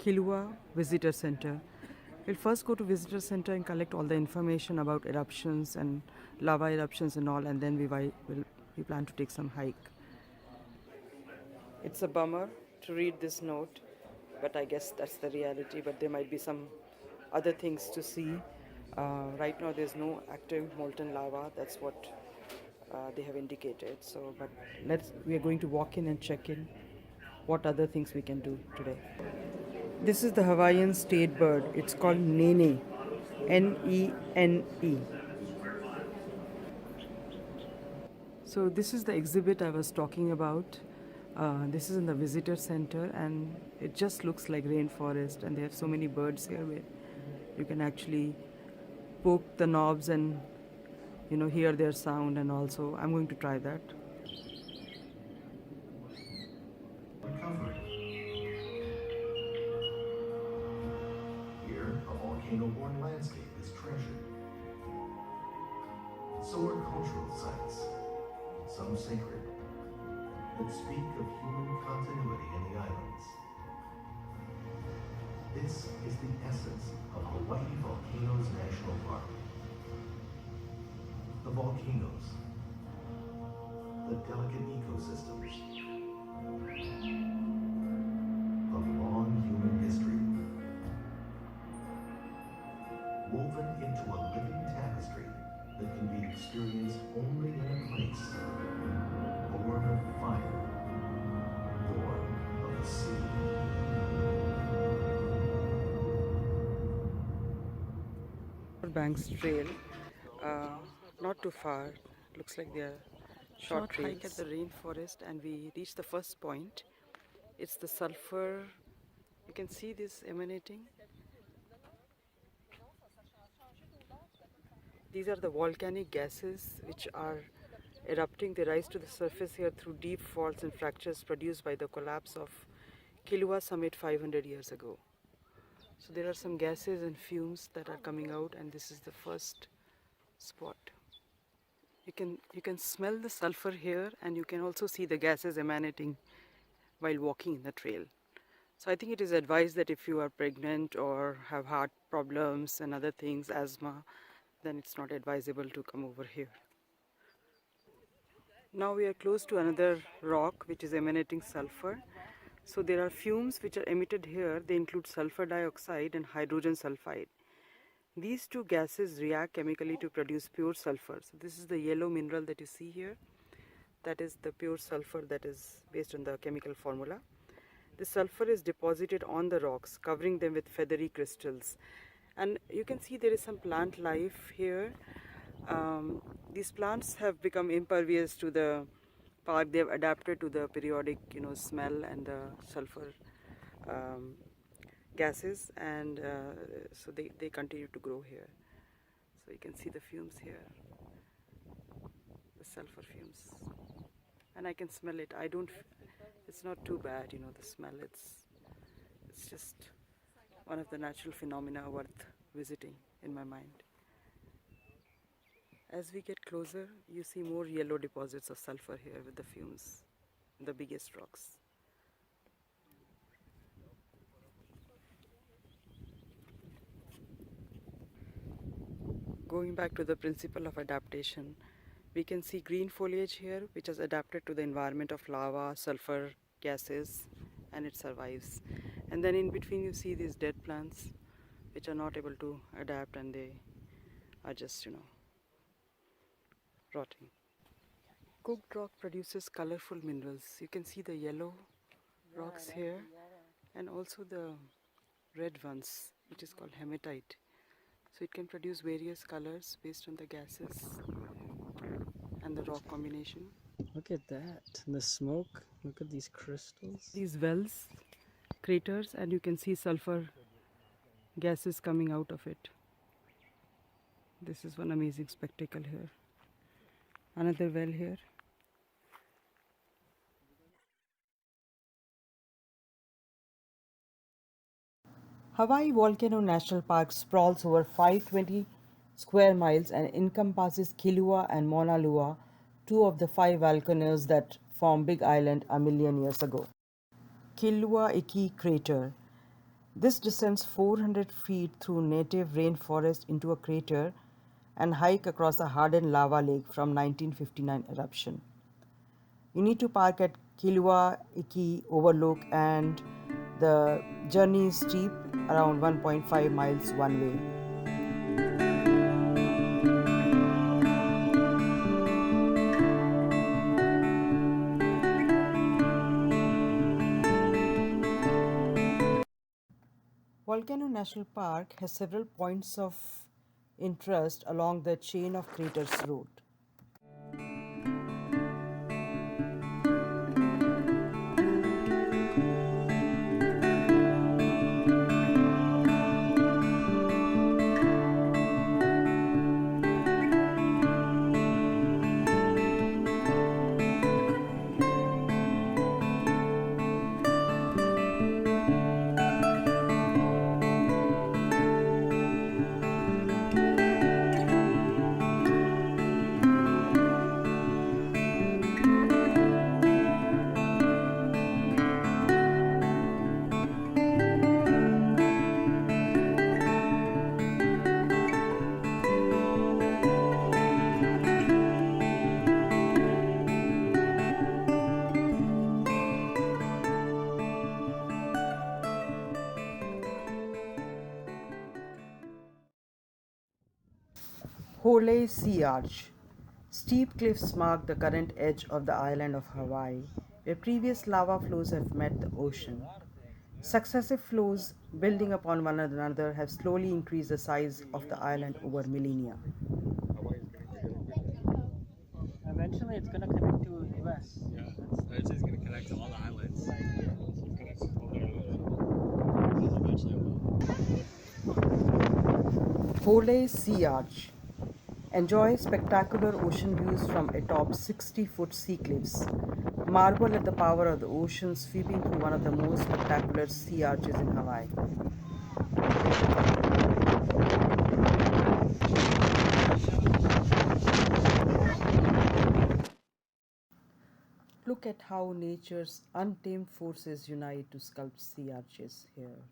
Kilauea Visitor Center. We'll first go to Visitor Center and collect all the information about eruptions and lava eruptions and all, and then we plan to take some hike. It's a bummer to read this note, but I guess that's the reality. But there might be some other things to see. Right now, there's no active molten lava. That's what they have indicated. So, but we are going to walk in and check in what other things we can do today. This is the Hawaiian state bird. It's called Nene, Nene. So this is the exhibit I was talking about. This is in the visitor center, and it just looks like rainforest, and they have so many birds here where you can actually poke the knobs and hear their sound. And also I'm going to try that. Recovery. Here, a volcano-born landscape is treasured. So are cultural sites, some sacred, that speak of human continuity in the islands. This is the essence of Hawaii Volcanoes National Park. The volcanoes, the delicate ecosystems, the long human history, woven into a living tapestry that can be experienced only in a place born of fire, born of the sea. Banks Trail, not too far. Looks like they are short hike at the rainforest, and we reached the first point. It's the sulfur. You can see this emanating. These are the volcanic gases which are erupting. They rise to the surface here through deep faults and fractures produced by the collapse of Kilauea Summit 500 years ago. So there are some gases and fumes that are coming out, and this is the first spot. You can smell the sulfur here, and you can also see the gases emanating while walking in the trail. So I think it is advised that if you are pregnant or have heart problems and other things, asthma, then it's not advisable to come over here. Now we are close to another rock which is emanating sulfur. So there are fumes which are emitted here. They include sulfur dioxide and hydrogen sulfide. These two gases react chemically to produce pure sulfur. So this is the yellow mineral that you see here. That is the pure sulfur that is based on the chemical formula. The sulfur is deposited on the rocks, covering them with feathery crystals. And you can see there is some plant life here. These plants have become impervious to the park. They have adapted to the periodic, smell and the sulfur gases, and so they continue to grow here. So you can see the fumes here, the sulfur fumes, and I can smell it. It's not too bad, the smell. It's just one of the natural phenomena worth visiting in my mind. As we get closer, you see more yellow deposits of sulfur here with the fumes, the biggest rocks. Going back to the principle of adaptation, we can see green foliage here which has adapted to the environment of lava, sulfur gases, and it survives. And then in between you see these dead plants which are not able to adapt, and they are just, rotting. Cooked rock produces colorful minerals. You can see the yellow rocks here, and also the red ones, which is called hematite. So it can produce various colors based on the gases and the rock combination. Look at that, the smoke. Look at these crystals. These wells, craters, and you can see sulfur gases coming out of it. This is one amazing spectacle here. Another well here. Hawaii Volcano National Park sprawls over 520 square miles and encompasses Kilauea and Mauna Loa, two of the 5 volcanoes that formed Big Island a million years ago. Kilauea Iki crater. This descends 400 feet through native rainforest into a crater and hike across a hardened lava lake from 1959 eruption. You need to park at Kilua Iki Overlook, and the journey is steep, around 1.5 miles one way. Volcano National Park has several points of interest along the chain of craters route. Hole Sea Arch. Steep cliffs mark the current edge of the island of Hawaii, where previous lava flows have met the ocean. Successive flows, building upon one another, have slowly increased the size of the island over millennia. Eventually, it's gonna connect to US. Yeah, it's just gonna connect to all the islands. Eventually it will. Hole Sea Arch. Enjoy spectacular ocean views from atop 60-foot sea cliffs. Marvel at the power of the ocean sweeping through one of the most spectacular sea arches in Hawaii. Look at how nature's untamed forces unite to sculpt sea arches here.